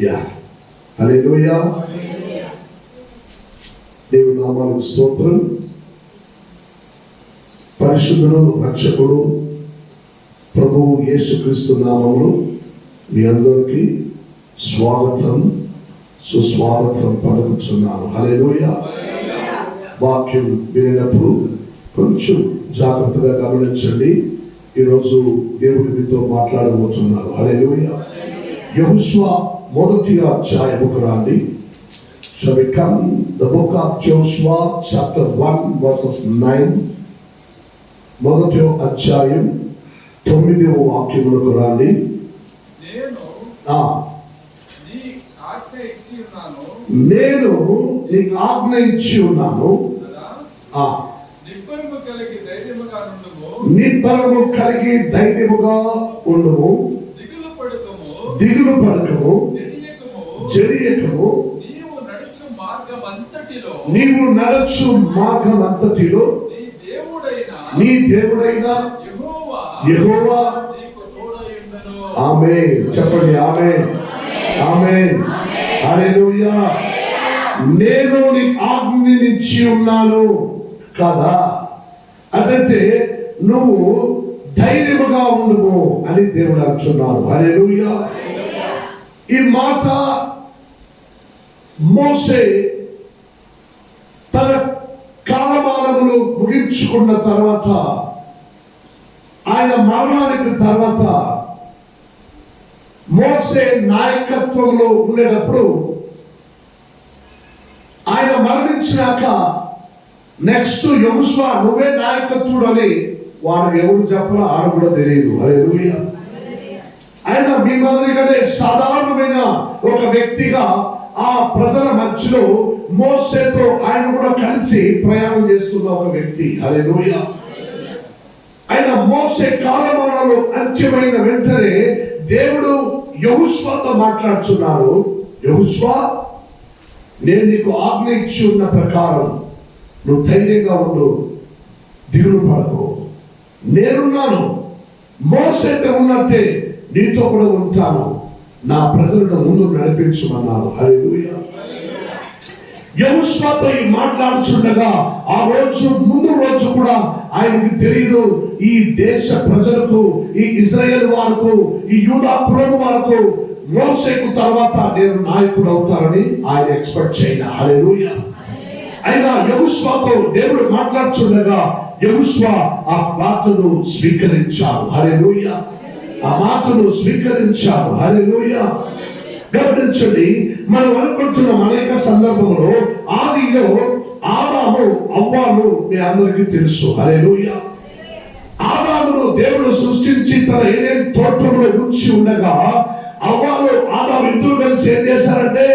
Yeah హల్లెలూయా. దేవుని నామానికి స్తోత్రం. పరిశుద్ధుడు రక్షకుడు ప్రభువు యేసుక్రీస్తు నామములో మీ అందరికీ స్వాగతం సుస్వాగతం పలుకుతున్నాను. హల్లెలూయా. వాక్యం వినేటప్పుడు కొంచెం జాగ్రత్తగా గమనించండి. ఈరోజు దేవుడు మీతో మాట్లాడబోతున్నారు. హల్లెలూయా. యెహోషువ మొదటి అధ్యాయముకు రండి. So we come the book of Joshua chapter 1 verses 9. మొదటి అధ్యాయం 9వ వాక్యములకు రండి. నేను నీకు ఆజ్ఞ ఇచ్చి ఉన్నాను. నిబ్బరము కలిగి ధైర్యముగా ఉండుము. దిగులు పడకము, జడియకము. నీవు నడుచు మార్గమంతటిలో నీ దేవుడైన యెహోవా. ఆమేన్ చెప్పండి. ఆమేన్ ఆమేన్ హల్లెలూయా. నేను నీకు ఆజ్ఞనిచ్చి ఉన్నాను కదా, అంటే నువ్వు ధైర్యముగా ఉండుము అని దేవుడు అంటున్నాడు. హల్లెలూయా. ఈ మాట మోషే తన కాలమానములు ముగించుకున్న తర్వాత, ఆయన మరణానికి తర్వాత మోషే నాయకత్వంలో ఉండేటప్పుడు, ఆయన మరణించినాక నెక్స్ట్ యెహోషువ నువ్వే నాయకత్వుడు అని వారు ఎవరు చెప్పాలో ఆడ కూడా తెలియదు. హల్లెలూయా. ఆయన మీ మాదిరిగానే సాధారణమైన ఒక వ్యక్తిగా ఆ ప్రజల మధ్యలో మోషేతో ఆయన కూడా కలిసి ప్రయాణం చేస్తున్న ఒక వ్యక్తి. హల్లెలూయా. ఆయన మోషే కాలమానాలు అంత్యమైన వెంటనే దేవుడు యెహోషువతో మాట్లాడుతున్నారు. యెహోషువ, నేను నీకు ఆజ్ఞ ఇచ్చి ఉన్న ప్రకారం నువ్వు ధైర్యంగా ఉండు, దిగులు పడకు. నేనున్నాను. మోషేతో ఉన్నట్టే నీతో కూడా ఉంటాను. నా ప్రజలను ముందు నడిపించమన్నారు. హల్లెలూయా. యెహోషువతో ఈ మాట్లాడుచుండగా ఆ రోజు ముందు రోజు కూడా ఆయనకి తెలియదు ఈ దేశ ప్రజలకు, ఈ ఇజ్రాయేల్ వారికి, ఈ యూదాపురం వారికి మోషేకు తర్వాత నేను నాయకుడు అవుతారని ఆయన ఎక్స్పెక్ట్ చేయలే. హల్లెలూయా. అయినా యెహోషువతో దేవుడు మాట్లాడుచుండగా యెహోషువ ఆ మాటను స్వీకరించాడు. హల్లెలూయా. ఆ మాటను స్వీకరించాడు. హల్లెలూయా. గమనించండి, మనం అనుకుంటున్నాం అనేక సందర్భంలో ఆదిలో ఆదాము అవ్వను మీ అందరికీ తెలుసు. హల్లెలూయా. ఆదామును దేవుడు సృష్టించి తన ఏదైనా తోటంలో ఉంచి ఉండగా అవ్వను ఆదాము ఇద్దరు కలిసి ఏం చేశారంటే,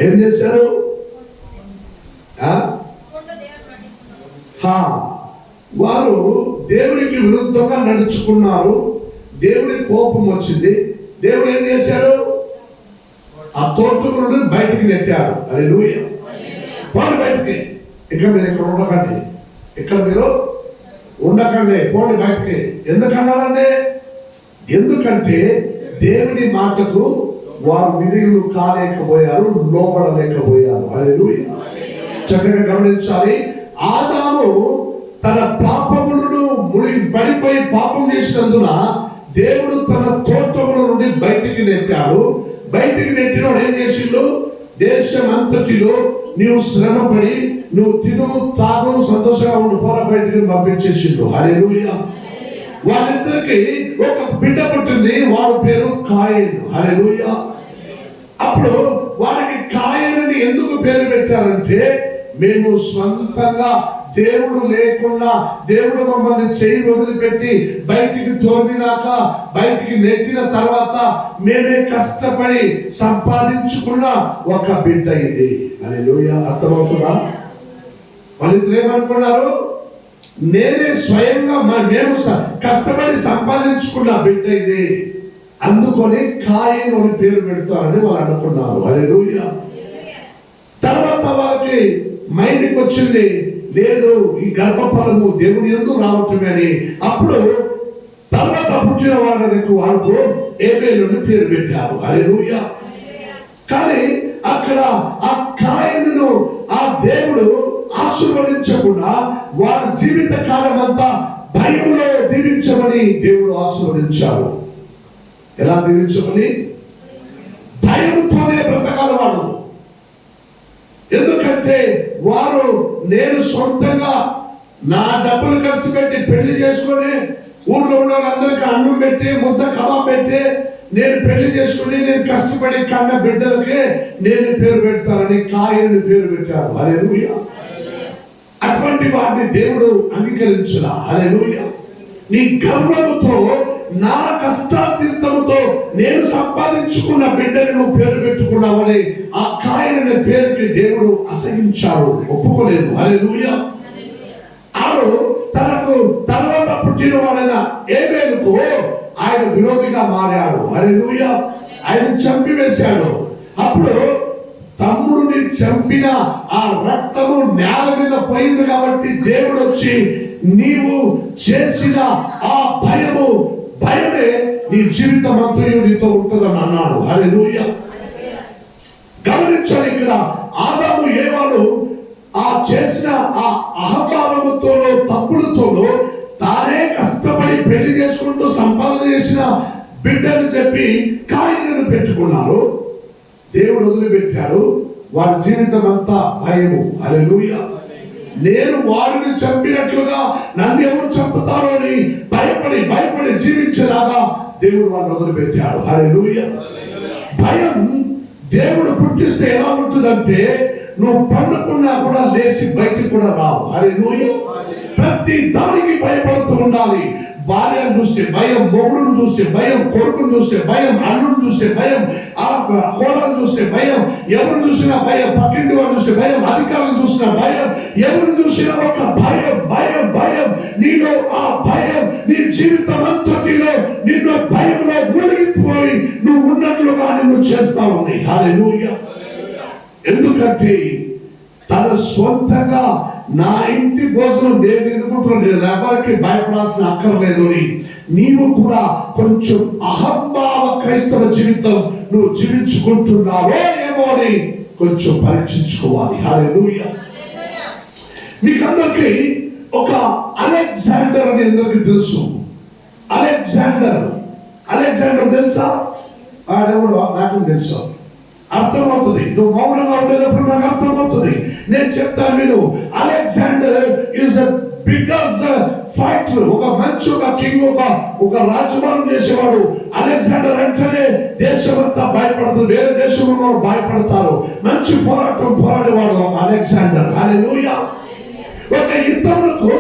ఏం చేశారు? వారు దేవునికి విరుద్ధంగా నడుచుకున్నారు. దేవునికి కోపం వచ్చింది. దేవుడు ఏం చేశాడు? ఆ తోటలో నుండి బయటికి నెట్టాడు. హల్లెలూయా. పోండి బయటికి, ఇక్కడ మీరు ఇక్కడ ఉండకండి, ఇక్కడ మీరు ఉండకండి, పోండి బయటికి. ఎందుకన్నారండి? ఎందుకంటే దేవుని మాటకు వారు విధేయులు కాలేకపోయారు, లోబడలేకపోయారు. హల్లెలూయా. చక్కగా గమనించాలి. ఆదాము తన పాపములను పడిపోయి పాపం చేసినందున దేవుడు తన తోటముల నుండి బయటికి నెట్టాడు. బయటికి నెట్టినోడు ఏం చేసిండు? దేశం అంతటిలో నీవు శ్రమపడి నువ్వు తిను తాగు సంతోషంగా ఉండి పోరా బయటికి పంపించేసిండు. హల్లెలూయా. వాళ్ళిద్దరికి ఒక బిడ్డ పుట్టింది. వారి పేరు కాయను. హల్లెలూయా. అప్పుడు వారికి కాయనని ఎందుకు పేరు పెట్టారంటే, మేము స్వంతంగా దేవుడు లేకుండా దేవుడు మమ్మల్ని చేయి వదిలిపెట్టి బయటికి తోమినాక, బయటికి నెట్టిన తర్వాత మేమే కష్టపడి సంపాదించుకున్న ఒక బిడ్డ ఇది. హల్లెలూయా. అర్థమవుతుందా? వాళ్ళిద్దరు ఏమనుకున్నారు? నేనే స్వయంగా మేము కష్టపడి సంపాదించుకున్న బిడ్డ ఇది, అందుకొని కాయను అని పేరు పెడతారని వాళ్ళు అనుకున్నారు. హల్లెలూయా. తర్వాత వాళ్ళకి మైండ్కి వచ్చింది, లేదు ఈ గర్భఫలము దేవుని యందు రావటమే అని. అప్పుడు తర్వాత పుట్టిన వాళ్ళకు వాళ్ళకు ఏబేలు అని పేరు పెట్టారు. హల్లెలూయా. కానీ అక్కడ ఆ కాయను ఆ దేవుడు ఆశీర్వదించకుండా వారి జీవిత కాలం అంతా భయంలో దీవించమని దేవుడు ఆశీర్వదించాడు. ఎలా దీవించమని? భయంతోనే బ్రతకాలి వాడు. ఎందుకంటే వారు నేను సొంతంగా నా డబ్బులు ఖర్చు పెట్టి పెళ్లి చేసుకొని ఊళ్ళో ఉన్న వాళ్ళందరికీ అన్నం పెట్టి ముద్ద కబాబ్ పెట్టి నేను పెళ్లి చేసుకుని నేను కష్టపడి కన్న బిడ్డలకే నేను పేరు పెడతానని కాయని పేరు పెట్టారు. హల్లెలూయా. అటువంటి వాడిని దేవుడు అంగీకరించునా? హల్లెలూయా. నీ గర్వముతో నా కష్టాతీర్థముతో నేను సంపాదించుకున్న బిడ్డని నువ్వు పేరు పెట్టుకున్నావని ఆ కాయని పేరుకి దేవుడు అసహించాడు, ఒప్పుకోలేదు. హల్లెలూయా. ఆడు తనకు తర్వాత పుట్టిన వాడైన ఏబేలుకు ఆయన విరోధిగా మారాడు. హల్లెలూయా. ఆయన చంపివేశాడు. అప్పుడు తమ్ముడిని చంపిన ఆ రక్తము నేల మీద పోయింది కాబట్టి దేవుడు వచ్చి నీవు చేసిన ఆ భయమే నీ జీవితం అంతయు నీతో ఉంటుందని అన్నాడు. హల్లెలూయా. గమనించాలి, ఇక్కడ ఆదాము ఏవాడు ఆ చేసిన ఆ అహంభావముతోనో తప్పులతోనో తానే కష్టపడి పెళ్లి చేసుకుంటూ సంపాదన చేసిన బిడ్డను చెప్పి కాయను పెట్టుకున్నారు. దేవుడు వదిలిపెట్టాడు. వారి జీవితం అంతా భయము. హల్లెలూయా. నేను వాడిని చంపినట్లుగా నన్ను ఎవరు చంపుతారో అని భయపడి జీవించేలాగా దేవుడు వాడిని వదిలిపెట్టాడు. హల్లెలూయా. భయం దేవుడు పుట్టిస్తే ఎలా ఉంటుందంటే నువ్వు పండుకున్నా కూడా లేచి బయటికి కూడా రావు. హల్లెలూయా. ప్రతి దానికి భయపడుతూ ఉండాలి. భార్యను చూస్తే భయం, మొగుడును చూస్తే భయం, కొడుకును చూస్తే భయం, అల్లును చూస్తే భయం, ఆ కోడలను చూస్తే భయం, ఎవరు చూసినా భయం, పక్కింటి వాళ్ళు చూస్తే భయం, అధికారులు చూసినా భయం, ఎవరు చూసినా ఒక భయం. నీలో ఆ భయం నీ జీవితం అంతటిలో నిన్ను భయంలో మునిగిపోయి నువ్వు ఉన్నట్లుగా నిన్ను చేస్తా ఉంది. హల్లెలూయా. ఎందుకంటే తన స్వంతంగా నా ఇంటి భోజనం నేను ఎదుర్కొంటున్నాను, నేను ఎవరికి భయపడాల్సిన అక్కర్లేదు అని నీవు కూడా కొంచెం అహంభావ క్రైస్తవ జీవితం నువ్వు జీవించుకుంటున్నావో ఏమో అని కొంచెం పరీక్షించుకోవాలి. హల్లెలూయా. మీకు అందరికీ ఒక అలెగ్జాండర్ అని అందరికీ తెలుసు. అలెగ్జాండర్ తెలుసా? ఆడెవడు నాకు తెలుసు. అర్థమవుతుంది. నువ్వు మౌనంగా ఉండేటప్పుడు నాకు అర్థమవుతుంది. నేను చెప్తాను మీరు. Alexander is the biggest fighter. ఒక మంచి ఒక కింగ్, ఒక రాజమానం చేసేవాడు. అలెగ్జాండర్ అంటేనే దేశమంతా భయపడుతుంది, వేరే దేశంలో భయపడతారు. మంచి పోరాడేవాడు ఒక అలెగ్జాండర్. హల్లెలూయా. ఒక యుద్ధములకు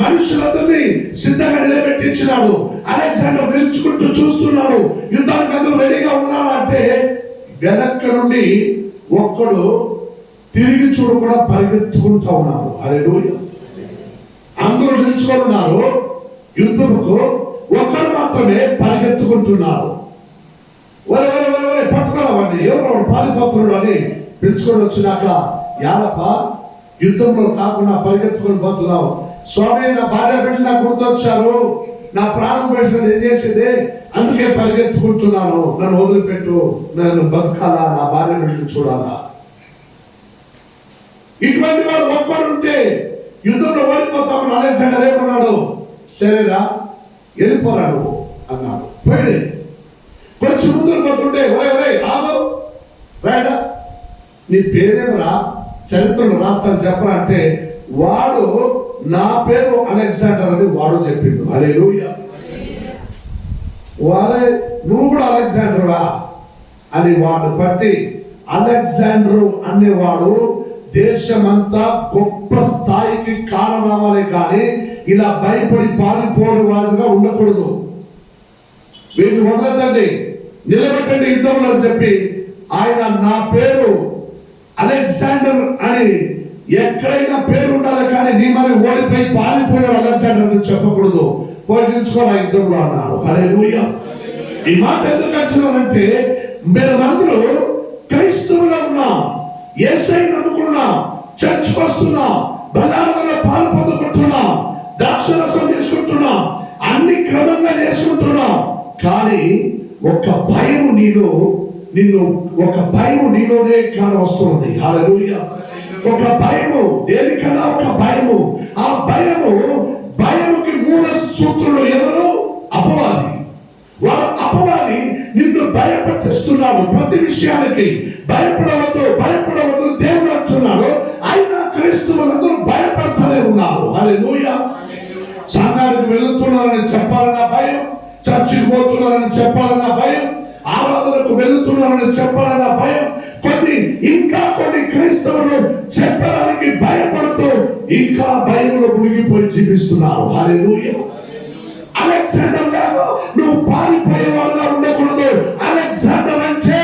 మనుషులందరినీ సిద్ధంగా నిలబెట్టించినాడు. అలెగ్జాండర్ నిలుచుకుంటూ చూస్తున్నాడు. యుద్ధానికి అందరూ రెడీగా ఉన్నాడు అంటే వెనక్క నుండి ఒక్కడు తిరిగి చూడకుండా పరిగెత్తుకుంటా ఉన్నారు. హల్లెలూయా. అందరూ నిలుచుకొని ఉన్నారు. యుద్ధముకు ఒక్కడు మాత్రమే పరిగెత్తుకుంటున్నారు. ఒరే పట్టుకోవాలని ఎవరు పారిపోతున్నాడు అని పిలుచుకొని వచ్చినాక యాలప్ప యుద్ధంలో కాకుండా పరిగెత్తుకొని పోతున్నావు. స్వామి, నా భార్య బిడ్డలు నాకు గుర్తొచ్చారు, నా ప్రాణం పోయిన ఏం చేసేదే, అందుకే పరిగెత్తుకుంటున్నాను, నన్ను వదిలిపెట్టు, నేను బతకాలా, నా భార్య బిడ్డలు చూడాలా. ఇటువంటి వాడు ఒక్కడుంటే యుద్ధంలో ఓడిపోతామని అలెగ్జాండర్ ఏమన్నాడు? సరేరా వెళ్ళిపోరాడు అన్నాడు. పోయి కొంచెం ముందు పోతుంటే ఒరే ఆగు రైడా, నీ పేరేమరా, చరిత్రను రాస్తాను చెప్పరా అంటే వాడు నా పేరు అలెగ్జాండర్ అని వాడు చెప్పిండు. హల్లెలూయా. వారే నువ్వు కూడా అలెగ్జాండర్వా అని వాడు బట్టి అలెగ్జాండర్ అనేవాడు దేశమంతా గొప్ప స్థాయికి కారణాలే కానీ ఇలా భయపడి పారిపోయే వారిగా ఉండకూడదు. వీటిని వదలదండి, నిలబెట్టండి యుద్ధంలో అని చెప్పి ఆయన నా పేరు అలెగ్జాండర్ అని ఎక్కడైనా పేరు ఉండాలి కానీ నీ మరి ఓడిపోయి పారిపోయాడు అలెగ్జాండర్ అని చెప్పకూడదు. పోయించుకోరా యుద్ధంలో అన్నారు. హల్లెలూయా. ఈ మాట ఎందుకు అంటున్నానంటే మేమందరూ క్రైస్తవులుగా ఉన్నాం, యేసయ్యను నమ్ముకున్నాం, చర్చ్కి వస్తున్నాం, బలాలలో పాలు పొందుకుంటున్నాం, ద్రాక్షరసం తీసుకుంటున్నాం, అన్ని క్రమంగా చేసుకుంటున్నాం. కానీ ఒక భయం నీలో నిన్ను ఒక భయము నీలోనే కాన వస్తుంది. హల్లెలూయా. ఒక భయము, దేనికన్నా ఒక భయము. ఆ భయముకి మూల సూత్రుడు ఎవరు? అపవాది. వాడు అపవాది నిన్ను భయపట్టిస్తున్నాడు. ప్రతి విషయానికి భయపడవద్దు దేవుడు అంటున్నాడు. అయినా క్రైస్తవులందరూ భయపడతానే ఉన్నారు. హల్లెలూయా. సంఘానికి వెళుతున్నారని చెప్పాలన్న భయం, చర్చికి పోతున్నారని చెప్పాలన్న భయం, ఆరాధనకు వెళుతున్నారని చెప్పాలన్న భయం, కొన్ని క్రైస్తవులు చెప్పడానికి భయపడుతూ ఇంకా భయంలో మునిగిపోయి జీవిస్తున్నారు. హల్లెలూయా. అలెగ్జాండర్ లాగా నువ్వు పారిపోయే వాళ్ళగా ఉండకూడదు. అలెగ్జాండర్ అంటే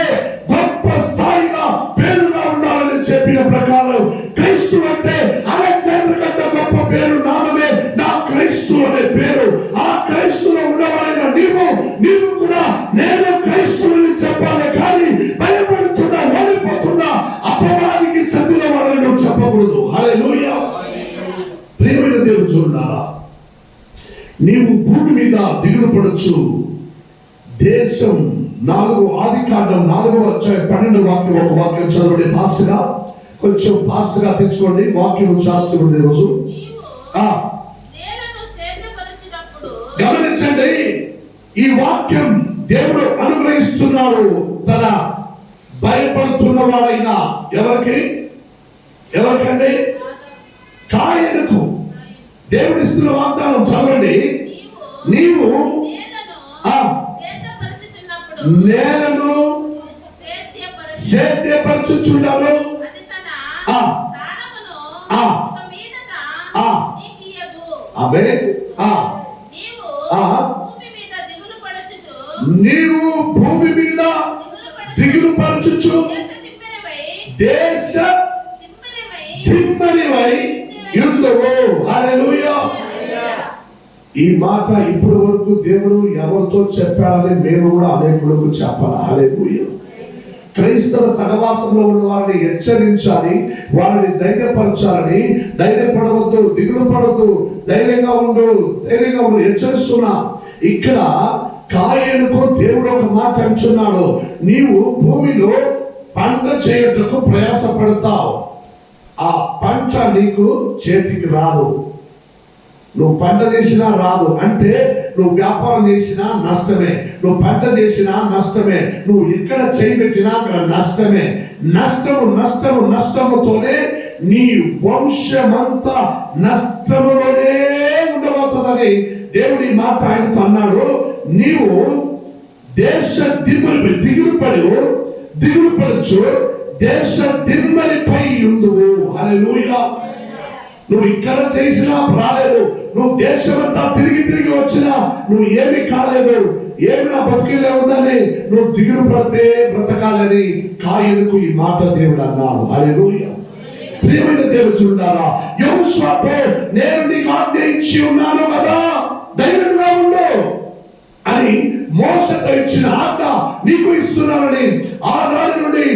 గొప్ప స్థాయిగా పేరుగా ఉండాలని చెప్పిన ప్రకారం క్రీస్తు అంటే అలెగ్జాండర్ కంటే గొప్ప పేరు నామమే నా క్రీస్తు అనే పేరు. ఆ క్రీస్తులో ఉండవలైన నీవు కూడా నేను క్రీస్తుని చెప్పాలి కానీ భయపడుతున్నా ఓడిపోతున్నా అపవాదికి చెందిన వాళ్ళని నువ్వు చెప్పకూడదు. హల్లెలూయా. ప్రియమైన దేవుడు చూడాలా, నీవు భూమి మీద దిగులు పడొచ్చు. దేశం 4 ఆదికాండం 4వ అధ్యాయం 12వ వాక్యం, ఒక వాక్యం చదవండి ఫాస్ట్ గా, కొంచెం ఫాస్ట్ గా తెచ్చుకోండి. వాక్యం శాస్త్రం రోజు గమనించండి. ఈ వాక్యం దేవుడు అనుగ్రహిస్తున్నాడు తన భయపడుతున్న వారైనా ఎవరికండి? కాయనకు దేవుడు ఇస్తున్న వాగ్దానం చదవండి. నీవు నేలను సేద్యపరచుచున్నావు, నీవు భూమి మీద దిగులు పరచుచు దేశ తిమ్మరివై యుద్ధము. హల్లెలూయా. ఈ మాట ఇప్పటి వరకు దేవుడు ఎవరితో చెప్పాడని మేము కూడా అనేకులకు చెప్పాలి. హల్లెలూయా. క్రైస్తవ సహవాసంలో ఉన్న వారిని హెచ్చరించాలి, వారిని ధైర్యపరచాలని. ధైర్యపడవద్దు, దిగులు పడవద్దు, ధైర్యంగా ఉండు హెచ్చరిస్తున్నా. ఇక్కడ కాయనుకు దేవుడు ఒక మాట అంటున్నాడు. నీవు భూమిలో పంట చేయుటకు ప్రయాసపడతావు, ఆ పంట నీకు చేతికి రాదు. నువ్వు పంట చేసినా రాదు అంటే నువ్వు వ్యాపారం చేసినా నష్టమే, నువ్వు పంట చేసినా నష్టమే, నువ్వు ఇక్కడ చేయబెట్టినా అక్కడ నష్టమే. నష్టముతోనే నీ వంశమంతా నష్టములోనే ఉండబోతుందని దేవుడి మాట ఆయనతో అన్నాడు. నీవు దేశ దిగులు పడచ్చు, దేశ దిమ్మరిపై ఉండువు. హల్లెలూయా. నువ్వు ఇక్కడ చేసినా రాలేదు, నువ్వు దేశమంతా తిరిగి వచ్చినా నువ్వు ఏమి కాలేదు, ఏమి నా బతికిలే ఉందని నువ్వు దిగులు పడితే బ్రతకాలని కాయనుకు ఈ మాట దేవుడు అన్నాడు. హల్లెలూయా. ప్రియమైన దేవుడు చూడాలా, యెహోషువతో నేను నీకు ఆజ్ఞయించి ఉన్నాను కదా, ధైర్యంగా ఉండు అని మోసతో ఇచ్చిన ఆజ్ఞ నీకు ఇస్తున్నానని ఆనాడు నుండి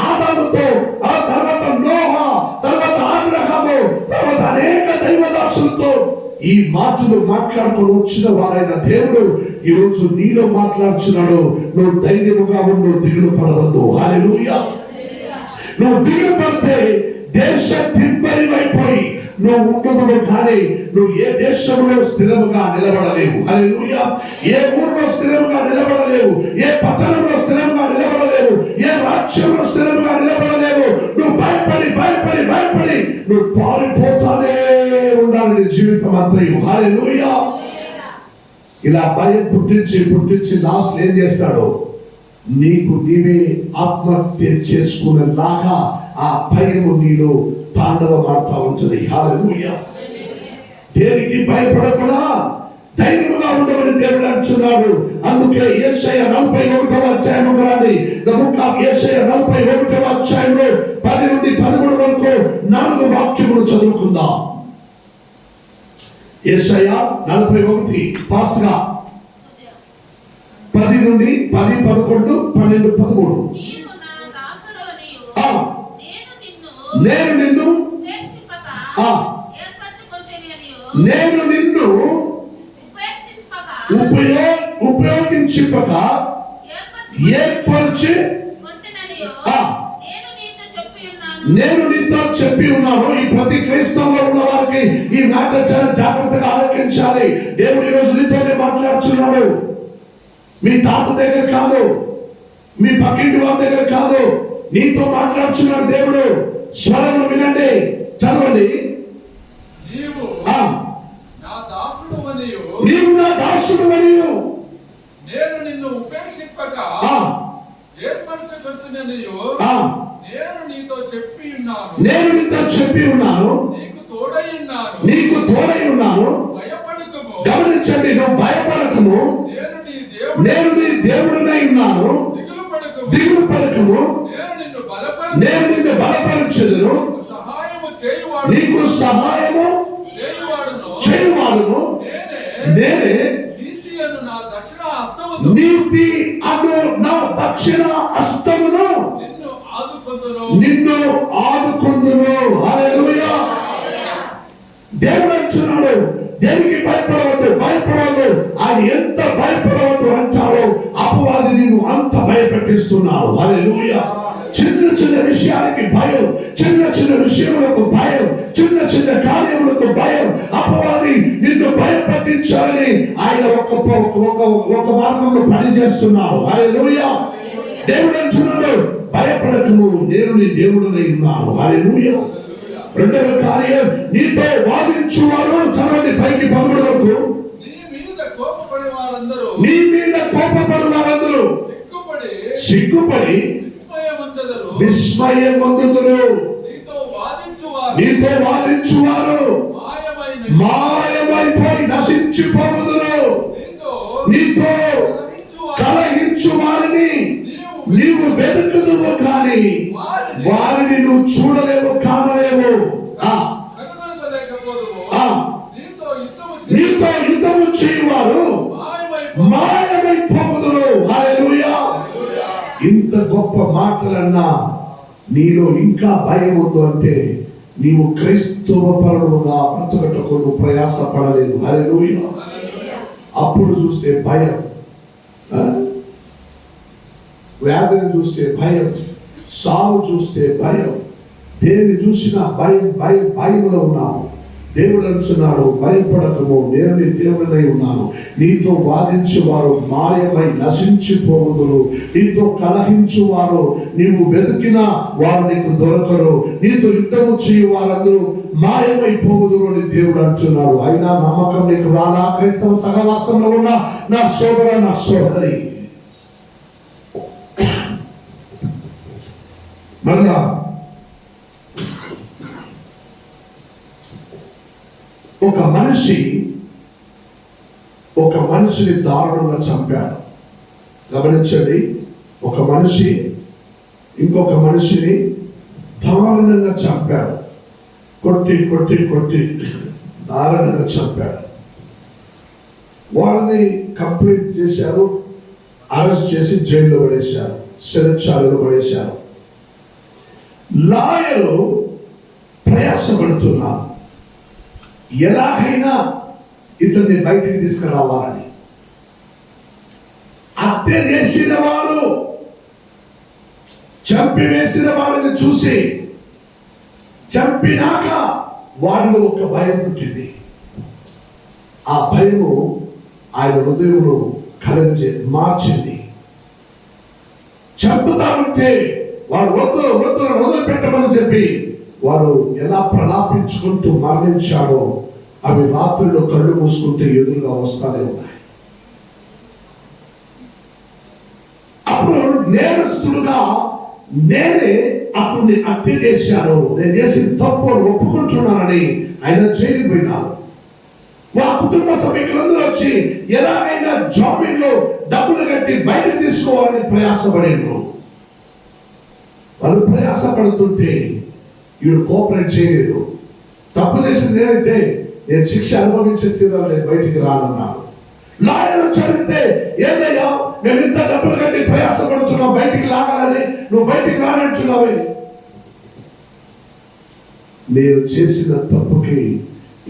ఆదాముతో, ఆ తర్వాత నోహా, తర్వాత అబ్రహాము, తర్వాత అనేక దైవదాసులతో ఈ మాటలు మాట్లాడుకొని వచ్చిన వారైన దేవుడు ఈ రోజు నీలో మాట్లాడుచున్నాడు. నువ్వు ధైర్యముగా ఉండు, దిగులు పడవద్దు. హల్లెలూయా. నువ్వు దిగులు పడితే దేశ తిమ్మరివైపోయి నువ్వు ఉండదు కానీ నువ్వు ఏ దేశంలో స్థిరముగా నిలబడలేవు. హల్లెలూయా. ఏ ఊరిలో స్థిరముగా నిలబడలేవు, ఏ పట్టణంలో స్థిరంగా నిలబడలేవు, ఏ రాజ్యంలో స్థిరంగా నిలబడలేవు. నువ్వు భయపడి నువ్వు పారిపోతానే ఉండాలి నీ జీవితం అంతయు. హల్లెలూయా. ఇలా భయం పుట్టించి లాస్ట్ ఏం చేస్తాడు? నీకు నీవే ఆత్మహత్య చేసుకునేలాగా ఆ భయము నీలో తాండవమాడుతూ ఉంటుంది. హల్లెలూయా. దేనికి భయపడకుండా ధైర్యంగా ఉండమని దేవుడు అంటున్నాడు. అందుకే యెషయా 41వ అధ్యాయం రాని యెషయా 41వ అధ్యాయంలో 10 నుండి 13 వరకు 4 వాక్యములు చదువుకుందాం. యెషయా 41 ఫాస్ట్ గా 10 నుండి 10, 11, 12, 13. నేను నిన్ను ఉపయోగించక ఏర్పరిచి నేను నీతో చెప్పి ఉన్నాను. ఈ ప్రతి క్రైస్తవంలో ఉన్న వారికి ఈ మాట చాలా జాగ్రత్తగా ఆలోచించాలి. దేవుడు ఈ రోజు నీతోనే మాట్లాడుతున్నాడు. మీ తాత దగ్గర కాదు, మీ పక్కింటి వారి దగ్గర కాదు, నీతో మాట్లాడుతున్నాడు దేవుడు. స్వరం వినండి, చదవండి. నీవు నా దాసుడు మరియు నేను నిన్ను ఉపేక్షింపక ఏర్పరచుకొందుననియు నేను నీతో చెప్పి ఉన్నాను. నీకు తోడై ఉన్నాను. గమనించండి, నువ్వు భయపడకము. నేను నీ దేవుడినై ఉన్నాను. దిగులు పడకము. నేను నిన్ను బలపరచుదును. నీకు సహాయము చేయువాడును నేనే. నీతి అను నా దక్షిణ హస్తమును నిన్ను ఆదుకొందును. హల్లెలూయా. దేవుడు అంటున్నాడు, దేనికి భయపడవద్దు. ఆయన ఎంత భయపడవద్దు అంటారో అపవాది నిన్ను అంత భయపెట్టిస్తున్నాడు. హల్లెలూయా. చిన్న విషయానికి భయం, చిన్న విషయములకు భయం, చిన్న కార్యములకు భయం. అపవాది నిన్ను భయపెట్టించాలని ఆయన ఒక మార్గంలో పనిచేస్తున్నాడు. హల్లెలూయా. దేవుడు అంటున్నాడు, భయపడకము, నేను నీ దేవుడినై ఉన్నాను. హల్లెలూయా. రెండవ కార్యం, నీతో వాదించువారు. చదవండి పైకి 13 వరకు. నీ మీద కోపపడి వారందరూ సిగ్గుపడి విస్మయమందుదురు. నీతో వాదించువారు మాయమైపోయి నశించిపోదురు. నీతో కలహించు వారిని నీవు వెతుకుదువు, కానీ వారిని నువ్వు చూడలేవు, కానలేవు. నీతో యుద్ధము చేయువారు మాయమైపోదురు. హల్లెలూయా. ఇంత గొప్ప మాటలన్నా నీలో ఇంకా భయం ఉందో అంటే నీవు క్రైస్తవ పరుడుగా బ్రతుకుటకు నువ్వు ప్రయాసపడలేదు. హల్లెలూయా. అప్పుడు చూస్తే భయం, వ్యాధిని చూస్తే భయం, సాగు చూస్తే భయం, దేన్ని చూసినా భయంలో ఉన్నాము. దేవుడు అంటున్నాడు, భయపడకము, నేను నీ దేవుడినై ఉన్నాను. నీతో వాదించువారు మాయమై నశించిపోవుదురు. నీతో కలహించువారు నీవు వెతికినా వారు నీకు దొరకరు. నీతో యుద్ధము చేయు వారందరూ మాయమైపోవుదురు అని దేవుడు అంటున్నాడు. అయినా నమ్మకం నీకు రానా? క్రైస్తవ సహవాసంలో ఉన్న నా సోదర, నా సోదరి, మళ్ళా ఒక మనిషిని దారుణంగా చంపాడు. గమనించండి, ఒక మనిషి ఇంకొక మనిషిని దారుణంగా చంపాడు. కొట్టి దారుణంగా చంపాడు. వాళ్ళని కంప్లైంట్ చేశారు, అరెస్ట్ చేసి జైల్లో పడేశారు, శిరచ్ఛాలలో పడేశారు. లాయరు ప్రయాసపడుతున్నారు, ఎలాగైనా ఇతన్ని బయటికి తీసుకురావాలని. హత్య చేసిన వాడు, చంపివేసిన వాడిని చూసి చంపినాక వాడిలో ఒక భయం పుట్టింది. ఆ భయము ఆయన హృదయంలో మార్చింది. చంపుతా ఉంటే వాడు వదిలిపెట్టమని చెప్పి వాడు ఎలా ప్రలాపించుకుంటూ మరణించాడో అవి రాత్రిలో కళ్ళు మూసుకుంటే ఎదురుగా వస్తానే ఉన్నాయి. అప్పుడు నేరస్తుడుగా నేనే అతన్ని హత్య చేశాను, నేను చేసిన తప్పు ఒప్పుకుంటున్నానని ఆయన జైలుకి పోయినాడు. మా కుటుంబ సభ్యులందరూ వచ్చి ఎలాగైనా జామీన్లో డబ్బులు కట్టి బయటకు తీసుకోవాలని ప్రయాసపడేరు. వాళ్ళు ప్రయాసపడుతుంటే వీడు కోఆపరేట్ చేయలేదు. తప్పు చేసింది నేనైతే నేను శిక్ష అనుభవించే తీరాలి, నేను బయటికి రానన్నాను. లాయర్ చదివితే, ఏదయ్యా మేము ఇంత డబ్బులు కట్టి ప్రయాసపడుతున్నావు, బయటికి లాగాలని, నువ్వు బయటికి రానంటున్నావే. నేను చేసిన తప్పుకి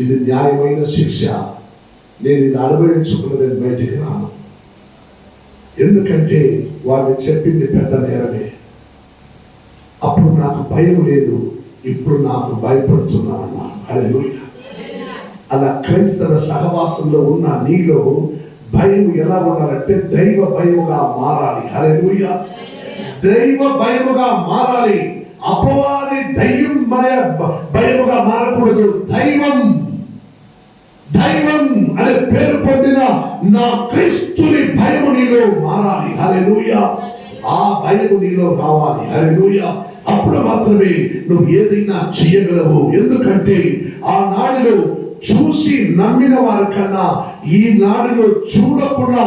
ఇది న్యాయమైన శిక్ష, నేను ఇది అనుభవించుకుని నేను బయటికి రాను. ఎందుకంటే వారు చెప్పింది పెద్ద నేరమే. అప్పుడు నాకు భయం లేదు, ఇప్పుడు నాకు భయపడుతున్నాను. హల్లెలూయా. అలా క్రైస్తవ సహవాసంలో ఉన్న నీలో భయం ఎలా ఉండాలంటే దైవ భయముగా మారాలి. హల్లెలూయా. దైవ భయముగా మారాలి. అపవాది దయ్యం భయముగా మారకూడదు. దైవం అనే పేరు పొందిన నా క్రీస్తుని భయము నీలో మారాలి. హల్లెలూయా. ఆ భయము నీలో రావాలి. హల్లెలూయా. అప్పుడు మాత్రమే నువ్వు ఏదైనా చేయగలవు. ఎందుకంటే ఆ నాడిలో చూసి నమ్మిన వారి కన్నా ఈ నాడిలో చూడకుండా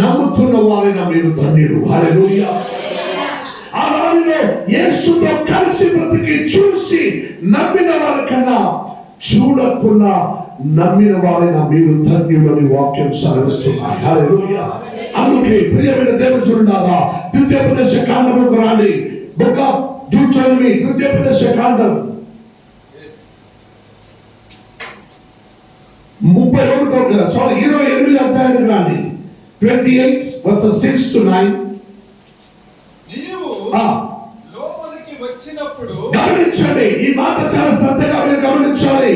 నమ్ముతున్న వారైనా మీరు ధన్యుడు. హల్లెలూయా. ఆ నాడిలో యేసుతో కలిసి బ్రతికి చూసి నమ్మిన వారి కన్నా చూడకుండా నమ్మిన వారైనా మీరు ధన్యులని వాక్యం సెలవిస్తున్నారు. హల్లెలూయా. అందుకే ప్రియమైన దేవుడున్నారా, ద్వితీయోపదేశ కాండముకు రాండి. బుక్ ఆఫ్ డ్యూటెరోనమీ, ద్వితీయోపదేశ కాండం 28వ అధ్యాయానికి రాండి. 28 verses 6 to 9. నీవు లోపలికి వచ్చినప్పుడు, గమనించండి, ఈ మాట చాలా శ్రద్ధగా మీరు గమనించాలి.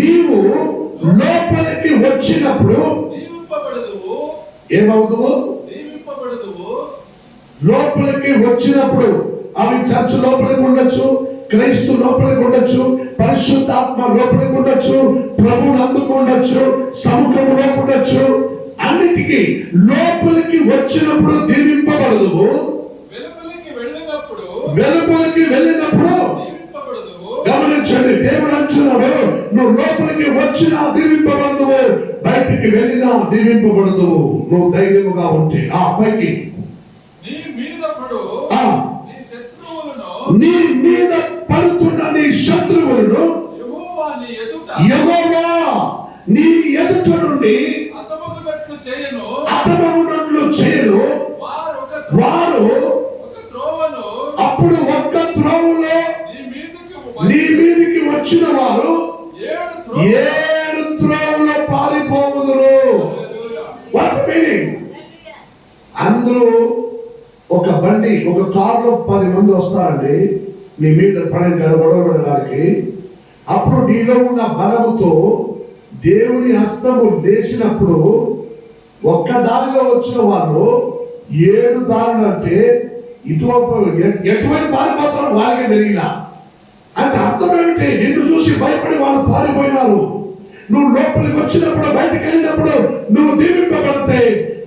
నీవు లోపలికి వచ్చినప్పుడు దీవింపబడదువు. ఏమవుదువు? దీవింపబడదువు. లోపలికి వచ్చినప్పుడు అవి చర్చ్ లోపలికి ఉండొచ్చు, క్రైస్తు లోపలికి ఉండొచ్చు, పరిశుద్ధాత్మ లోపలికి ఉండొచ్చు, ప్రభువుని అందుకు ఉండొచ్చు, సముఖంలోకి ఉండొచ్చు. అన్నిటికీ లోపలికి వచ్చినప్పుడు దీవింపబడదువు. వెలుపలికి వెళ్ళినప్పుడు దీవింపబడదువు. గమనించండి, దేవుడు అంటున్నాడు, నువ్వు లోపలికి వచ్చినా దీవింపబడదువు, బయటికి వెళ్ళినా దీవింపబడదువు. నువ్వు ధైర్యముగా ఉంటే. పైకి నీ మీదప్పుడు నీ శత్రువులను, నీ మీద పడుతున్న నీ శత్రువులను యెహోవా నీ ఎదుట నుండి హతమగునట్లు చేయను. వారు అప్పుడు ఒక్క త్రోవలో నీ మీదికి వచ్చిన వారు 7 త్రోవలో పారిపోవుదురు. Watts meaning? అందరూ ఒక బండి, ఒక కారులో 10 మంది వస్తారండి నీ మీద గొడవపడడానికి. అప్పుడు నీలో ఉన్న బలముతో దేవుని హస్తము లేచినప్పుడు ఒక్క దారిలో వచ్చిన వాళ్ళు 7 దారులు అంటే ఎటువంటి పారిపోతారో వాళ్ళకే తెలియలా. అంటే అర్థం ఏమిటి? నిన్ను చూసి భయపడి వాళ్ళు పారిపోయినారు. నువ్వు లోపలికి వచ్చినప్పుడు, బయటికి వెళ్ళినప్పుడు నువ్వు దీవింపబడితే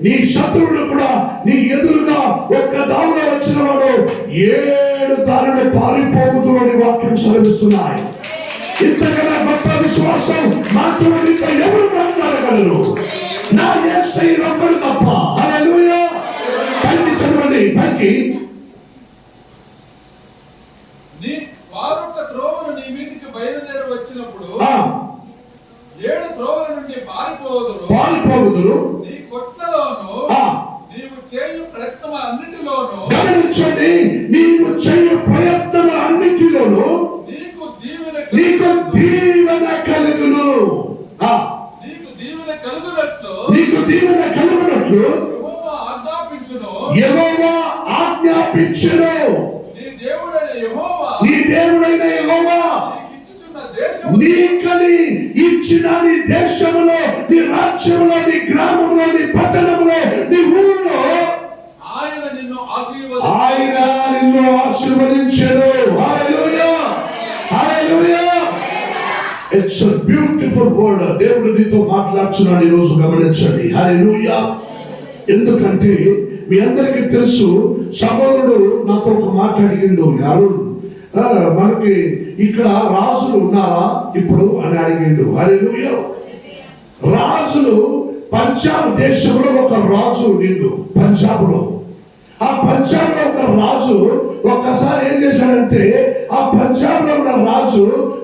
నీ శత్రువుడు కూడా నీ ఎదురుగా ఒక్క దారిలో వచ్చిన వాడు 7 దారులు పారిపోవద్దు అని వాక్యం సెలవిస్తున్నాయి. ఇంతకన్నా గొప్ప విశ్వాసం మాత్రం ఇంకా ఎవరు మాట్లాడగలరు? నా యేసయ్య ఒక్కడు తప్ప. హల్లెలూయా. పైకి చదవండి, పైకి. వారొక త్రోవను నీ మీదికి బయలుదేరి వచ్చినప్పుడు 7 త్రోవల నుండి పారిపోవుదురు. నీ కొట్లలోను నీవు చేయు ప్రయత్నము అన్నిటిలోను, గమనించండి, నీవు చేయు ప్రయత్నము అన్నిటిలోను నీకు దీవెన కలుగును. నీకు దీవెన కలుగునట్లు యెహోవా ఆజ్ఞాపించును. నీ దేవుడైన యెహోవా నీకని ఇచ్చిన నీ దేశంలో, నీ రాజ్యంలో, నీ గ్రామంలో, నీ పట్టణంలో, నీ ఊరిలో ఆయన నిన్ను ఆశీర్వదించెను. హల్లెలూయా. హల్లెలూయా. It's a beautiful word. దేవుడు నీతో మాట్లాడుతున్నాడు ఈ రోజు. గమనించండి. హల్లెలూయా. ఎందుకంటే మీ అందరికీ తెలుసు, సహోదరుడు నాతో ఒక మాట అడిగిండు, అరుణ్ మనకి ఇక్కడ రాజులు ఉన్నారా ఇప్పుడు అని అడిగిండు. హల్లెలూయా. రాజులు పంజాబ్ దేశంలో ఒక రాజు నిండు, పంజాబ్ లో. ఆ పంజాబ్ లో ఒక రాజు ఒక్కసారి ఏం చేశాడంటే, ఆ పంజాబ్ లో ఉన్న రాజు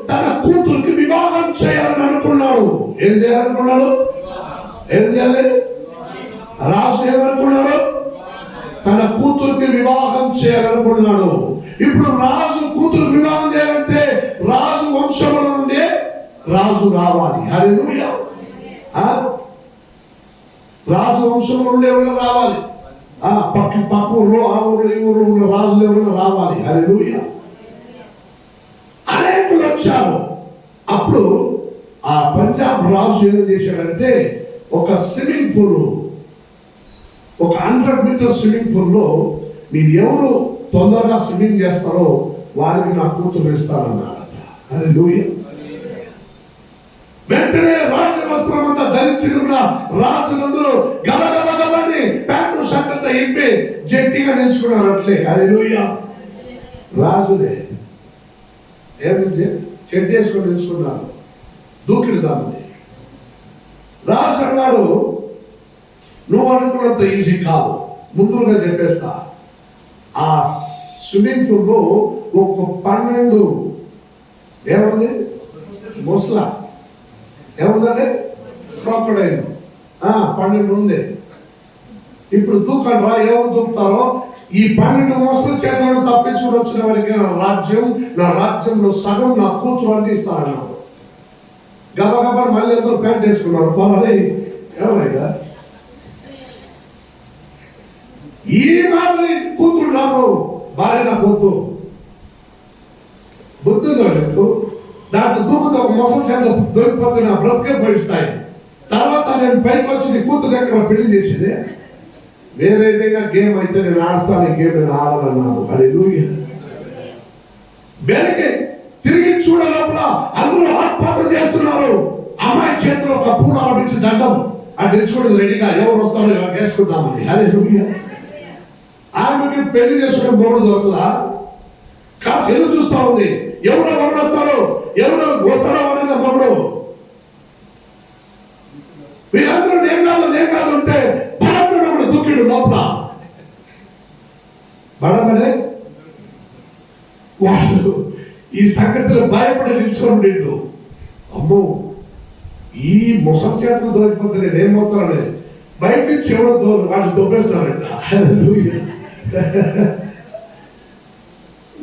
తన కూతురికి వివాహం చేయాలని అనుకున్నాడు. ఏం చేయాలనుకున్నాడు? ఏం చేయాలి? రాజు ఏమనుకున్నాడు? తన కూతురికి వివాహం చేయాలనుకున్నాడు. ఇప్పుడు రాజు కూతురు వివాహం చేయాలంటే రాజు వంశముల నుండి రాజు రావాలి. హల్లెలూయా. రాజవంశంలో నుండి ఎవరైనా రావాలి, పక్క ఊర్లో ఆ ఊర్లో ఈ ఊర్లో ఉన్న రాజులు ఎవరైనా రావాలి. హల్లెలూయా. అనేకులు వచ్చారు. అప్పుడు ఆ పంజాబ్ రాజు ఏం చేశాడంటే ఒక స్విమ్మింగ్ పూల్, ఒక 100 మీటర్ స్విమ్మింగ్ పూల్లో మీరు ఎవరు తొందరగా స్విమ్మింగ్ చేస్తారో వారికి నా కూతురు ఇస్తానన్నాడు. హల్లెలూయా. వెంటనే రాజ వస్త్రం అంతా ధరించి ఉన్న రాజులందరూ గబగబగబని ప్యాంటు షర్ట్ అంతా ఇప్పి జట్టిగా నిల్చుకున్నారు. అట్లే హల్లెలూయా. రాజులే ఏమిటి చెట్టు వేసుకొని నిల్చుకున్నారు. దూకిడు దాన్ని. రాజు అన్నాడు, నువ్వు అనుకున్నంత ఈజీ కాదు, ముందుగా చెప్పేస్తా. ఆ స్విమ్మింగ్ పూల్ లో ఒక 12 ఏముంది ముసలా ఏముందండి క్రాకడైల్ 12 ఉంది. ఇప్పుడు దూకండి రా, ఎవరు దూకుతారో ఈ 12 మోసలు చేతులను తప్పించుకుని వచ్చిన వాడికి నా రాజ్యంలో సగం నా కూతురు అందిస్తారన్నాడు. గబగబా మళ్ళీ అందరూ ప్యాంట్ వేసుకున్నారు. పోవాలి ఏమైనా ఈ మాదిరి కూతురు నాకు భార్య నా పొద్దు బుద్ధుందో లేదు. దాంట్లో దూకుతో ఒక మొసం చేత దొరికిపోతే నా బ్రతికే పడిస్తాయి. తర్వాత నేను పైకి వచ్చి నీ కూతురు ఎక్కడ పెళ్లి చేసేది వేరే విధంగా గేమ్ అయితే నేను ఆడతాను, ఈ గేమ్ నేను ఆడాలన్నాను. హల్లెలూయా. వెనక్కి తిరిగి చూడలోపల అందరూ ఆత్మహత్య చేస్తున్నారు. అమ్మాయి చేతిలో ఒక పూల ఆడించి దండం అది తెచ్చుకోవడం రెడీగా ఎవరు వస్తాడో వేసుకుందామని. హల్లెలూయా. ఆమెకి పెళ్లి చేసుకునే మూడు దొరకలా కాస్త ఎదురు చూస్తా ఉంది. ఎవరో మగడు వస్తాడో, ఎవరో వస్తాడో అనేది మగడు. వీళ్ళందరూ నేను కాదు అంటే బడబడ దూకిడు లోపల. బడబడే వాళ్ళు ఈ సంగతిలో భయపడి నిల్చుకోండి. అమ్మో ఈ ముసం చేతులు దొరికిపోతే నేను ఏమవుతానని బయట నుంచి ఎవరో వాళ్ళు దొబ్బేస్తారంట.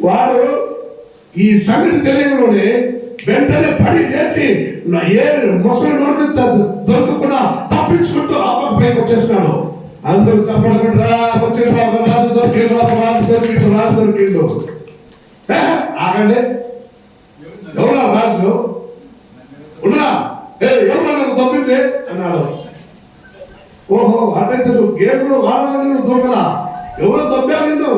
వాడు ఈ సంగతి తెలియలోనే వెంటనే పడి వేసి ఏ ముసలి దొరకకుండా తప్పించుకుంటూ అమ్మకు పైకి వచ్చేసినాడు. అందరూ చెప్పకుండా రాజు దొరికిండు. ఆగండి, ఎవరా రాజు ఉండరా, ఎవరా నాకు తప్పింది అన్నాడు. ఓహో అటైతే నువ్వు గేమ్లో వాడాలని నువ్వు దూకలా, ఎవరో తప్పా నిన్ను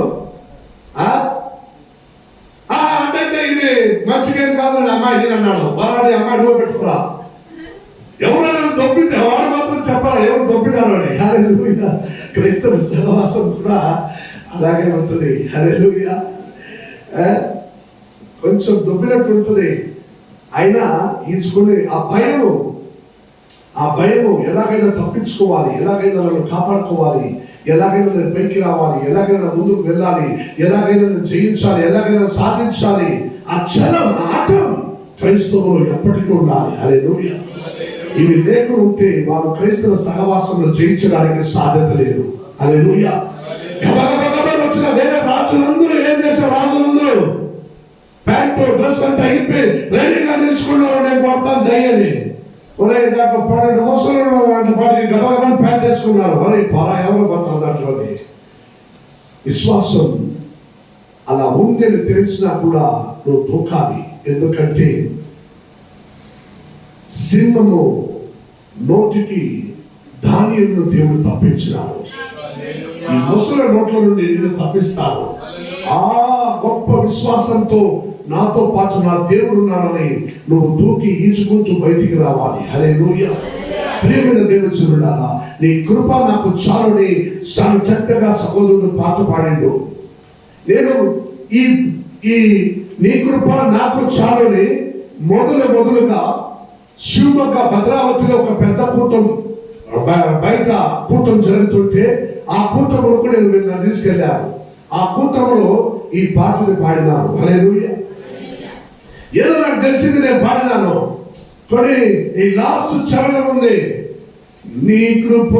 అంటే ఇది మంచి గేమ్ కాదని అమ్మాయి అన్నాడు. వారాడి అమ్మాయి నువ్వు పెట్టుకురా, ఎవరైనా తప్పితే వాడు మాత్రం చెప్పాలి ఎవరు తప్పినారు అని. హల్లెలూయా. క్రైస్తవ సహవాసం కూడా అలాగే ఉంటుంది. హల్లెలూయా. కొంచెం దొబ్బినట్టు ఉంటుంది, అయినా ఈడ్చుకుని ఆ భయము ఎలాగైనా తప్పించుకోవాలి, ఎలాగైనా నన్ను కాపాడుకోవాలి, ఎలాగైనా నేను పైకి రావాలి, ఎలాగైనా ముందుకు వెళ్ళాలి, ఎలాగైనా నేను జయించాలి, ఎలాగైనా సాధించాలి. ఆ క్షణం ఆటం క్రైస్తవులు ఎప్పటికీ ఉండాలి. హల్లెలూయా. ఇవి లేకుంటే వారు క్రైస్తవ సహవాసంలో జయించడానికి సాధ్యత లేదు. హల్లెలూయా. వచ్చిన వేరే రాజులందరూ ఏం చేశారు? రాజులందరూ ప్యాంటు డ్రెస్ అంతా అయిపోయి రెడీగా నిల్చుకున్నారు. నేను కొడతాను దయ్యని. ఒరే దాంట్లో 12 మోసలు అంటే వాటికి గబగబని ప్యాంట్ వేసుకున్నారు. మరి పరా ఎవరు పోతారు దాంట్లో? విశ్వాసం అలా ఉందని తెలిసినా కూడా నువ్వు దూకాలి. ఎందుకంటే సింహము నోటికి ధాన్యంను దేవుడు తప్పించినాడు. ఈ ముసల నోట్ల నుండి నేను తప్పిస్తాను. ఆ గొప్ప విశ్వాసంతో నాతో పాటు నా దేవుడు ఉన్నాడని నువ్వు దూకి ఈచుకుంటూ బయటికి రావాలి. హల్లెలూయా. ప్రియమైన దేవుడులారా, నీ కృప నాకు చాలుని చాలా చక్కగా సహోదరుడు పాట పాడిండు. నేను ఈ నీ కృప నాకు చాలుని మొదలుగా శివమొగ్గ భద్రావతిలో ఒక పెద్ద కూటం బయట కూటం జరుగుతుంటే ఆ కూటములో కూడా నేను తీసుకెళ్ళాను. ఆ కూటములో ఈ పాటలు పాడినాను. హల్లెలూయా. ఏదో నాకు తెలిసింది, నేను పాడినాను. కానీ ఈ లాస్ట్ చరణం ఉంది, నీ కృప.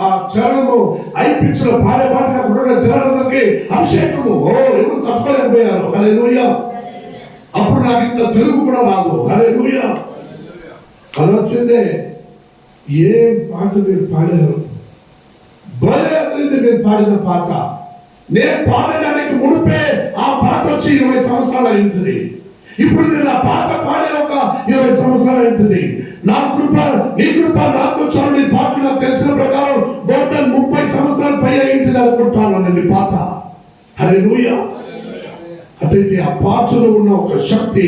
ఆ చరణము అయిపించిన పాడే పాట కాకుండా జనాలందరికీ అభిషేకము ఎవరు తట్టుకోలేకపోయారు. హల్లెలూయా. అప్పుడు నాకు ఇంత తెలుగు కూడా రాదు. హల్లెలూయా. అది వచ్చిందే ఏం పాట మీరు పాడారు, భలే అదిరింది మీరు పాడిన పాట. నేను పాడడానికి మునిపే ఆ పాట వచ్చి 20 సంవత్సరాలు అయింది. ఇప్పుడు నేను ఆ పాట పాడే ఒక 20 సంవత్సరాలు అయింది. నా కృప నీ కృప నాకు చాలు. ఈ పాట నాకు తెలిసిన ప్రకారం మొత్తం 30 సంవత్సరాలు పై అయింది అనుకుంటాను నేను ఈ పాట. హల్లెలూయా. అతైతే ఆ పాటలో ఉన్న ఒక శక్తి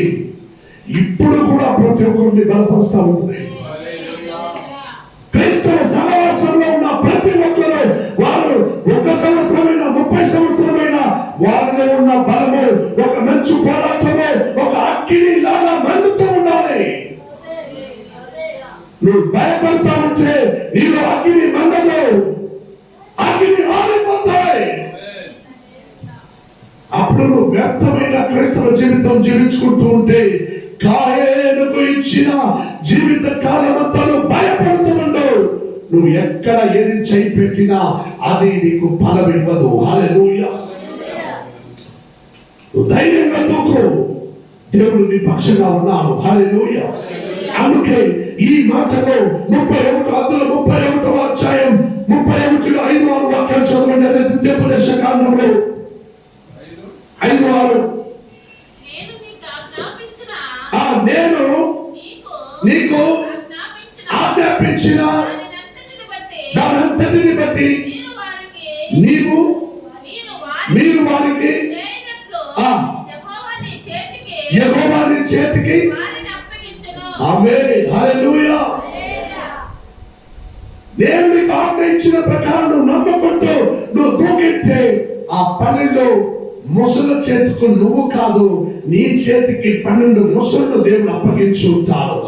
ఇప్పుడు కూడా ప్రతి ఒక్కరిని బలపరుస్తూ ఉంటుంది. క్రైస్తవ సహవాసంలో ఉన్న ప్రతి ఒక్కరు వారు 1 సంవత్సరమైన 30 సంవత్సరమైన వారిలో ఉన్న బలము ఒక మంచు పోరాటము ఒక అగ్ని లాగా మండుతూ ఉండాలి. నువ్వు భయపడతా ఉంటే నీలో అగ్ని మండదు, అగ్ని ఆరిపోతాయి. అప్పుడు నువ్వు వ్యర్థమైన క్రైస్తవ జీవితం జీవించుకుంటూ ఉంటే కాయేనుకు ఇచ్చిన జీవిత కాలమంతా భయపడుతూ ఉండవు. నువ్వు ఎక్కడ ఏది చేయి పెట్టినా అది నీకు ఫలం ఇవ్వదు. హల్లెలూయా. ధైర్యంగా దూకు, దేవుడు నీ పక్షంగా ఉన్నాడు. హల్లెలూయా. అందుకే ఈ మాటలో 31వ అధ్యాయం 31-5 వాక్యం చదవండి. ద్వితీయోపదేశ కాండంలో 5:6 నేను నీకు ఆజ్ఞాపించిన దానంతటిని బట్టి మీరు వారికి యెహోవా నీ చేతికి ఆమేన్. హల్లెలూయా. నేను నీకు ఆజ్ఞయించిన ప్రకారం నువ్వు నమ్మకంతో నువ్వు దూకితే ఆ పనిలో ముసలి చేతికి నువ్వు కాదు, నీ చేతికి 12 ముసళ్ళు దేవుడు అప్పగించి ఉంటారు.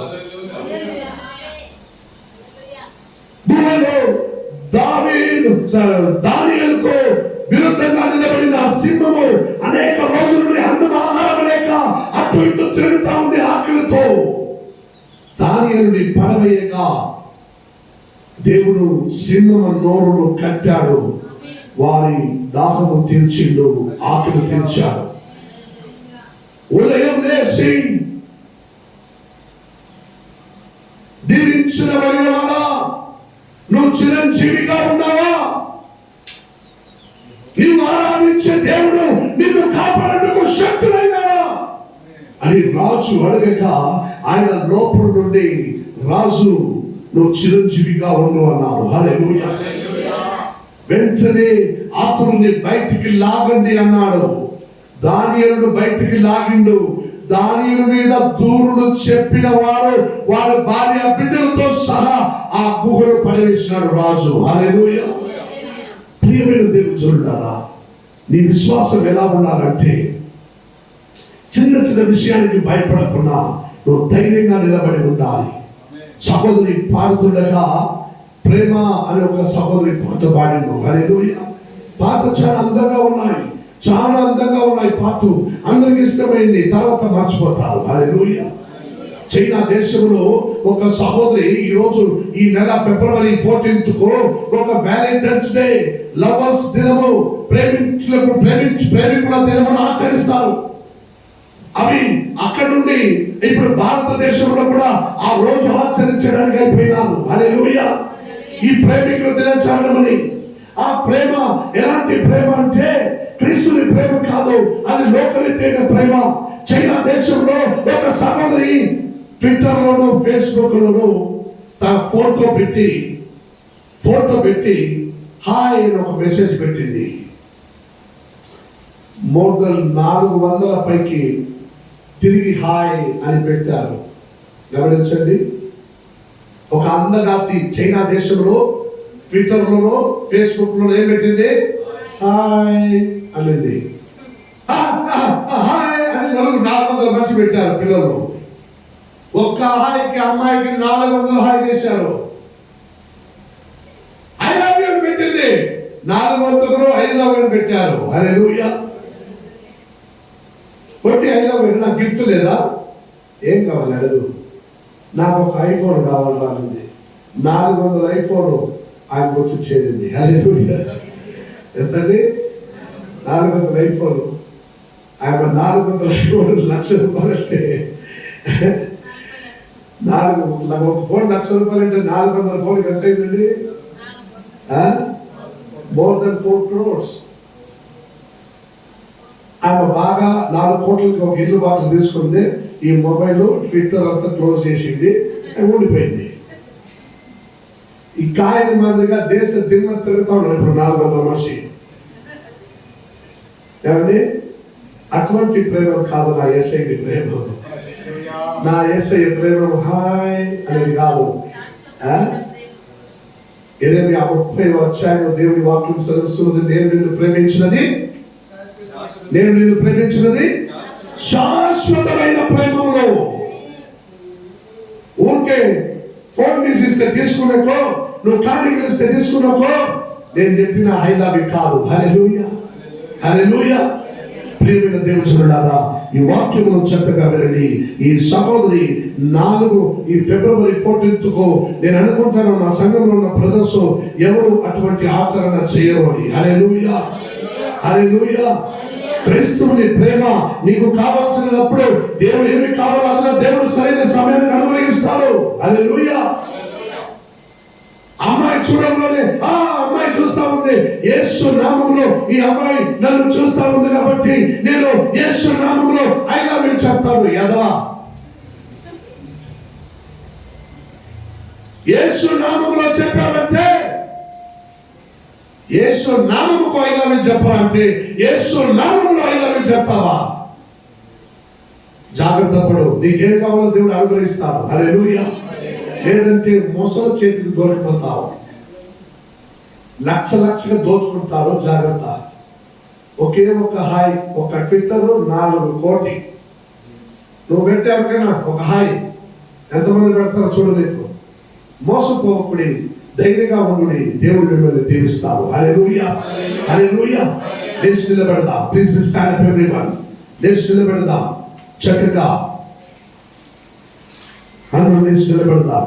దానియేలుకు విరుద్ధంగా నిలబడిన సింహము అనేక రోజుల నుండి అన్నం ఆహారం లేక అటు ఇటు తిరుగుతా ఉంది ఆకలితో. దానియేలుని పడవేయగా దేవుడు సింహము నోరును కట్టాడు, వారి దాహము తీర్చిండు, ఆకలి తీర్చాడు. ఉదయం లేచి దీవించిన వాడా నువ్వు చిరంజీవిగా ఉన్నావా? నీవు ఆరాధించే దేవుడు నిన్ను కాపాడేందుకు శక్తులైనా అని రాజు అడగక ఆయన లోపల నుండి రాజు నువ్వు చిరంజీవిగా ఉండు అన్నాడు. హల్లెలూయా. వెంటనే అతన్ని బయటికి లాగండి అన్నాడు. దానియేలును బయటికి లాగిండు. దానియేలు మీద దూరుడు చెప్పిన వారి భార్య బిడ్డలతో సహా ఆ గుహలో పడవేసినాడు రాజు. హల్లెలూయా. ప్రియమైన దేవుని చూడారా, నీ విశ్వాసం ఎలా ఉండాలంటే చిన్న చిన్న విషయానికి భయపడకుండా నువ్వు ధైర్యంగా నిలబడి ఉండాలి. సహోదరి పాడుతుండగా ప్రేమ అనే ఒక సహోదరి పాట పాడిండు. హల్లెలూయా. పాట చాలా అందంగా ఉన్నాయి, చాలా అందంగా ఉన్నాయి. పాట అందరికి ఇష్టమైంది, తర్వాత మర్చిపోతారు. హల్లెలూయా. చైనా దేశంలో ఒక సహోదరి ఈ రోజు ఈ నెల ఫిబ్రవరి 14th ఒక వ్యాలంటైన్స్ డే లవర్స్ దినము ప్రేమికుల దినము ఆచరిస్తారు. అవి అక్కడ నుండి ఇప్పుడు భారతదేశంలో కూడా ఆ రోజు ఆచరించడానికి అయిపోయినారు. హల్లెలూయా. ఈ ప్రేమికుల దినాచరణమని. ఆ ప్రేమ ఎలాంటి ప్రేమ అంటే క్రీస్తుని ప్రేమ కాదు, అది లోకరీతైన ప్రేమ. చైనా దేశంలో ఒక సహోదరి ట్విట్టర్ లోను ఫేస్బుక్ లోను తన ఫోటో పెట్టి హాయ్ అని ఒక మెసేజ్ పెట్టింది. మోర్ దెన్ 400 పైకి తిరిగి హాయ్ అని పెట్టారు. గమనించండి. ఒక అందగాతి చైనా దేశంలో ట్విట్టర్ లోనో ఫేస్బుక్ లోనో ఏం పెట్టింది? హాయ్ అనేది. హాయ్ అని 400 మంది పెట్టారు పిల్లలు. ఒక్క హాయికి అమ్మాయికి 400 హాయ్ చేశారు. ఐ లవ్ యూ అని పెట్టింది. 400 ఐ లవ్ యూ అని పెట్టారు. హల్లెలూయా. ఒకటి ఐ లవ్ యూ. నాకు గిఫ్ట్ లేదా? ఏం కావాలి అడుగు. నాకు ఒక ఐఫోన్ కావాలి రానుంది. 400 ఐఫోన్ ఆయనకు వచ్చి చేరింది. హల్లెలూయా. ఎంతండి? 400 ఐఫోన్. ఆయన 400 ఐఫోన్ ₹1,00,000 అంటే ఒక ఫోన్ ₹1,00,000 అంటే 400 ఫోన్ ఎంత అయిందండి? More than 4 crores. ఆమె బాగా 4 కోట్లకి ఒక ఇల్లు బాగా తీసుకుంది. ఈ మొబైల్ ట్విట్టర్ అంతా క్లోజ్ చేసింది, ఊడిపోయింది. ఈ కాయని మాదిరిగా దేశ దిమ్మ తిరుగుతా ఉన్నారు ఇప్పుడు 400 మనిషి. ఏమండి? అటువంటి ప్రేమ కాదు నా యేసయ్య ప్రేమ. నా యేసయ్య ప్రేమ హాయ్ అనేది కాదు. యెరెమీయా 30వ అధ్యాయంలో దేవుని వాక్యం సెలవిస్తున్నది, నేను నిన్ను ప్రేమించినది శాశ్వతమైన ప్రేమలో. ఊరికే ఫోన్ తీసిస్తే తీసుకున్నాకో, నువ్వు కానుకలు ఇస్తే తీసుకున్నాకో నేను చెప్పిన ఐ లవ్ యు కాదు. హల్లెలూయా, హల్లెలూయా. ప్రియమైన దేవుడులారా, ఈ వాక్యమును చక్కగా వినండి. ఈ సహోదరి ఈ ఫిబ్రవరి 14కు నేను అనుకుంటాను నా సంఘంలో ఉన్న బ్రదర్స్ ఎవరు అటువంటి ఆచరణ చేయరు అని. హల్లెలూయా, హల్లెలూయా. క్రీస్తుని ప్రేమ నీకు కావాల్సినప్పుడు దేవుడు ఏమి కావాలో అందులో దేవుడు సరైన సమయాన్ని అనుగ్రహిస్తాడు. హల్లెలూయా. అమ్మాయి చూడంలోనే అమ్మాయి చూస్తా ఉంది, యేసు నామములో ఈ అమ్మాయి నన్ను చూస్తా ఉంది కాబట్టి నేను యేసు నామములో ఐ లవ్ యు చెప్తాను. ఎదవా, యేసు నామములో చెప్పావంటే, యేసు నామముకు ఐ లవ్ యు చెప్పాలంటే యేసు నామములో ఐ లవ్ యు చెప్తావా? జాగ్రత్త పడు, నీకేం కావాలో దేవుడు అనుగ్రహిస్తాడు. హల్లెలూయా. లేదంటే మోసల చేతికి దొరికిపోతావు, లక్షగా దోచుకుంటారు. జాగ్రత్త. ఒకే ఒక హాయ్, ఒక ట్విట్టర్ 4 కోటి నువ్వు పెట్టావుకైనా ఒక హాయ్ ఎంతమంది పెడతారో చూడలేదు. మోసపోకుడి, ధైర్యంగా ఉండి దేవుడు మిమ్మల్ని దీవిస్తాడు. హల్లెలూయా, హల్లెలూయా. లేచి నిలబెడదాం. Please be stand up everyone. లేచి నిలబెడదాం చక్కగా. అందరూ లేచి నిలబెడదాం.